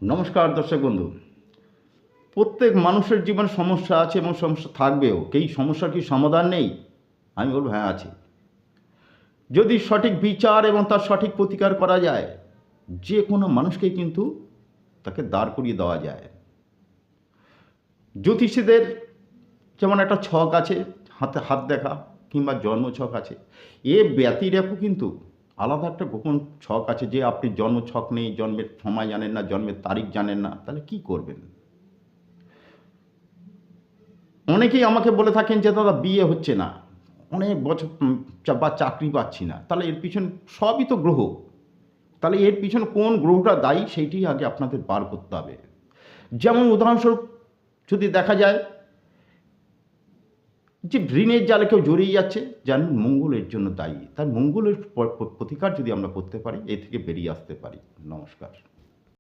নমস্কার দর্শক বন্ধু। প্রত্যেক মানুষের জীবনে সমস্যা আছে এবং সমস্যা থাকবেও। এই সমস্যার কি সমাধান নেই? আমি বলবো হ্যাঁ আছে। যদি সঠিক বিচার এবং তার সঠিক প্রতিকার করা যায়, যে কোনো মানুষকেই কিন্তু তাকে দাঁড় করিয়ে দেওয়া যায়। জ্যোতিষীদের যেমন একটা ছক আছে, হাতে হাত দেখা কিংবা জন্ম ছক আছে। এ ব্যতিরেকও কিন্তু আলাদা একটা গোপন ছক আছে, যে আপনি জন্ম ছক নেই, জন্মের সময় জানেন না, জন্মের তারিখ জানেন না, তাহলে কি করবেন? অনেকেই আমাকে বলে থাকেন যে দাদা বিয়ে হচ্ছে না, অনেক বছর বা চাকরি পাচ্ছি না। তাহলে এর পিছন সবই তো গ্রহ। তাহলে এর পিছনে কোন গ্রহটা দায়ী সেইটি আগে আপনাদের বার করতে হবে। যেমন উদাহরণস্বরূপ যদি দেখা যায় যে ঋণের জালে কেউ জড়িয়ে যাচ্ছে, জানেন মঙ্গল এর জন্য দায়ী। তার মঙ্গলের প্রতিকার যদি আমরা করতে পারি, এ থেকে বেরিয়ে আসতে পারি। নমস্কার।